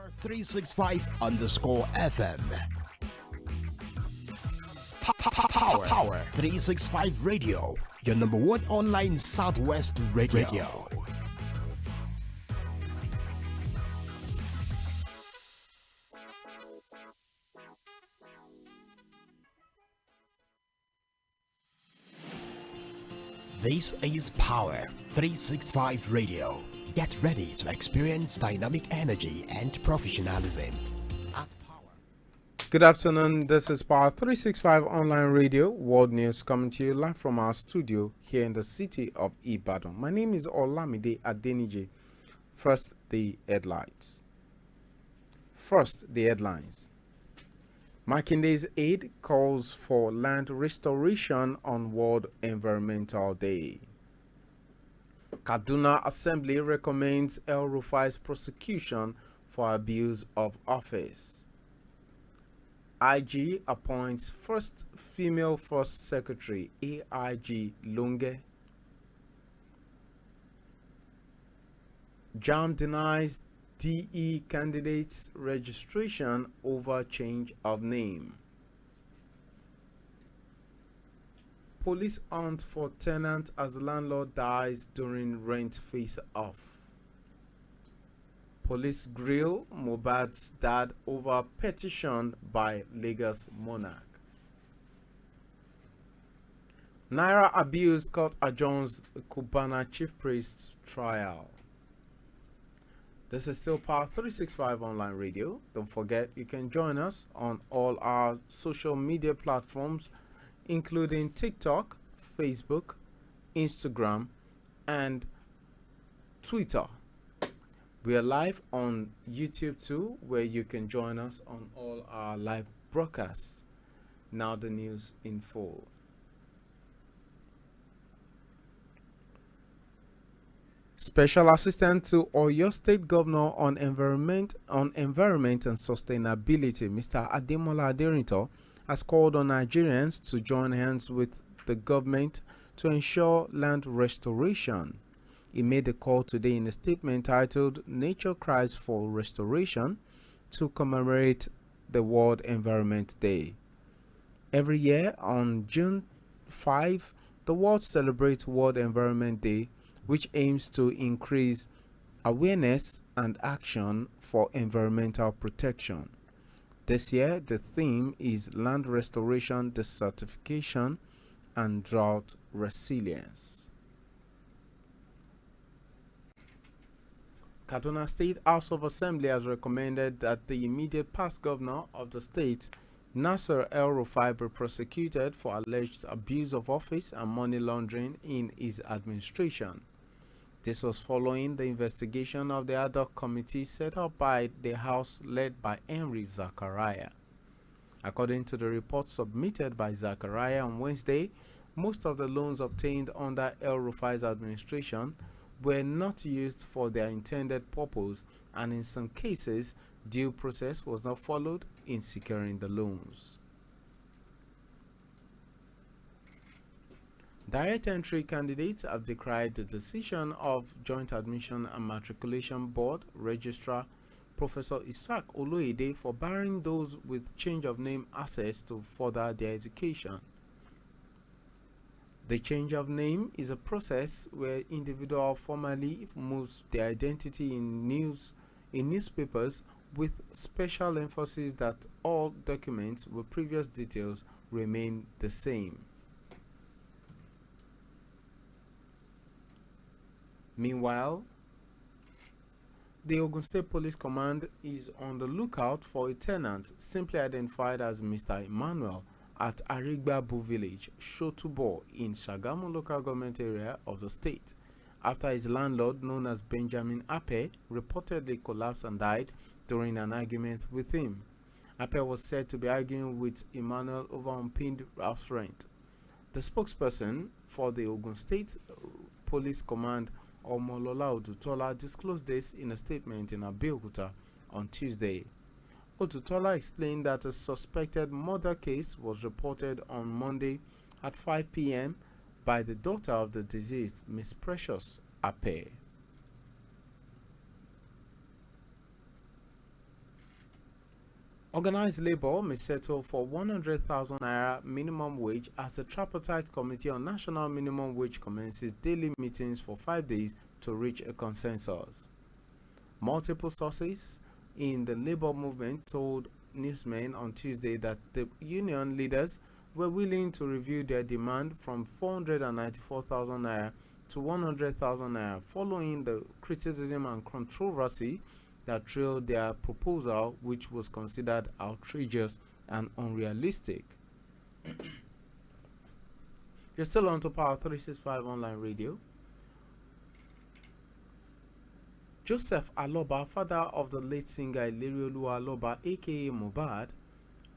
Power365 underscore FM. Power 365 Radio, your number one online Southwest radio. This is Power 365 Radio. Get ready to experience dynamic energy and professionalism at Power. Good afternoon, this is Power 365 Online Radio, World News coming to you live from our studio here in the city of Ibadan. My name is Olamide Adeniji. First, the headlines. Makinde's aide calls for land restoration on World Environmental Day. Kaduna Assembly recommends El Rufai's prosecution for abuse of office. IG appoints first female First Secretary, AIG Lunge. JAM denies DE candidates registration over change of name. Police hunt for tenant as landlord dies during rent face-off. Police grill Mohbad's dad over petition by Lagos monarch. Naira abuse court adjourns Cubana chief priest trial. This is still Power 365 Online Radio. Don't forget you can join us on all our social media platforms, including TikTok, Facebook, Instagram, and Twitter. We are live on YouTube too, where you can join us on all our live broadcasts. Now the news in full. Special Assistant to Oyo State Governor on Environment and Sustainability, Mr. Ademola Aderinto, has called on Nigerians to join hands with the government to ensure land restoration. He made the call today in a statement titled "Nature Cries for Restoration" to commemorate the World Environment Day. Every year on June 5, the world celebrates World Environment Day, which aims to increase awareness and action for environmental protection. This year, the theme is Land Restoration, Desertification, and Drought Resilience. Kaduna State House of Assembly has recommended that the immediate past governor of the state, Nasser El-Rufai, be prosecuted for alleged abuse of office and money laundering in his administration. This was following the investigation of the ad hoc committee set up by the House led by Henry Zachariah. According to the report submitted by Zachariah on Wednesday, most of the loans obtained under El-Rufai's administration were not used for their intended purpose, and in some cases, due process was not followed in securing the loans. Direct entry candidates have decried the decision of Joint Admission and Matriculation Board Registrar Professor Isaac Oloyede for barring those with change of name access to further their education. The change of name is a process where individual formally moves their identity in newspapers, with special emphasis that all documents with previous details remain the same. Meanwhile, the Ogun State Police Command is on the lookout for a tenant simply identified as Mr. Emmanuel at Arigbabu Village, Shotubo, in Shagamu local government area of the state, after his landlord, known as Benjamin Ape, reportedly collapsed and died during an argument with him. Ape was said to be arguing with Emmanuel over unpaid house rent. The spokesperson for the Ogun State Police Command, Omolola Odutola, disclosed this in a statement in Abeokuta on Tuesday. Odutola explained that a suspected murder case was reported on Monday at 5 p.m. by the daughter of the deceased, Miss Precious Ape. Organized labor may settle for 100,000 naira minimum wage as the tripartite committee on national minimum wage commences daily meetings for 5 days to reach a consensus. Multiple sources in the labor movement told newsmen on Tuesday that the union leaders were willing to review their demand from 494,000 naira to 100,000 naira following the criticism and controversy that trailed their proposal, which was considered outrageous and unrealistic. You're still on to Power 365 online radio. Joseph Aloba, father of the late singer Ileriolu Aloba aka Mohbad,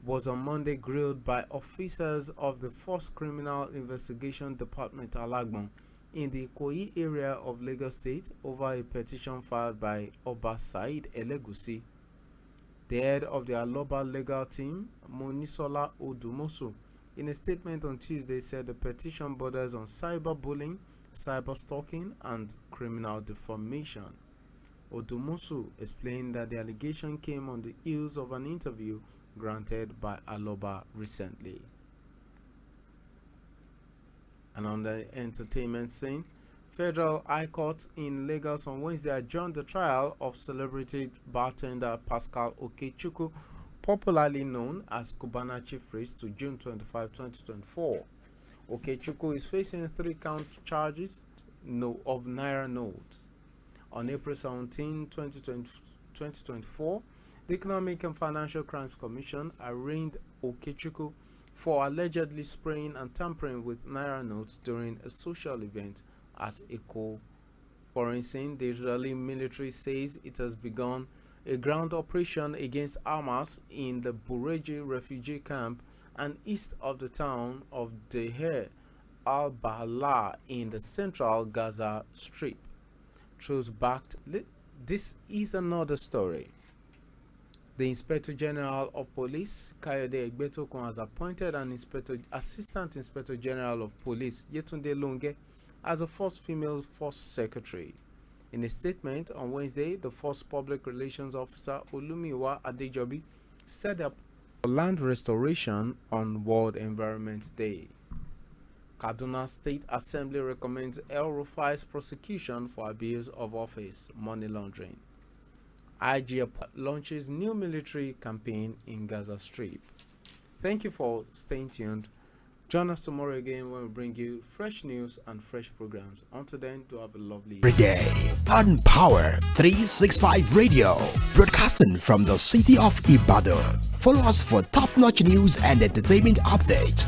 was on Monday grilled by officers of the Force Criminal Investigation Department Alagbon in the Ikoyi area of Lagos State over a petition filed by Oba Said Elegusi. The head of the Aloba legal team, Monisola Odumosu, in a statement on Tuesday said the petition borders on cyberbullying, cyberstalking, and criminal defamation. Odumosu explained that the allegation came on the heels of an interview granted by Aloba recently. And on the entertainment scene, Federal High Court in Lagos on Wednesday adjourned the trial of celebrity bartender Pascal Okechukwu, popularly known as Cubana Chief Priest, to June 25, 2024. Okechukwu is facing 3-count charges of Naira notes. On April 17, 2024, the Economic and Financial Crimes Commission arraigned Okechukwu for allegedly spraying and tampering with Naira notes during a social event at Eko. Forensic, the Israeli military says it has begun a ground operation against Hamas in the Bureji refugee camp and east of the town of Deir al-Bahala in the central Gaza Strip. This is another story. The Inspector General of Police, Kayode Egbetokun, has appointed an Assistant Inspector General of Police, Yetunde Longe, as the first female Force Secretary. In a statement on Wednesday, the Force Public Relations Officer Olumiwa Adejobi set up land restoration on World Environment Day. Kaduna State Assembly recommends El Rufai's prosecution for abuse of office, money laundering. IG launches new military campaign in Gaza Strip. Thank you for staying tuned. Join us tomorrow again when we bring you fresh news and fresh programs. Until then, do have a lovely Every day on Power 365 Radio, broadcasting from the city of Ibadan. Follow us for top-notch news and entertainment updates.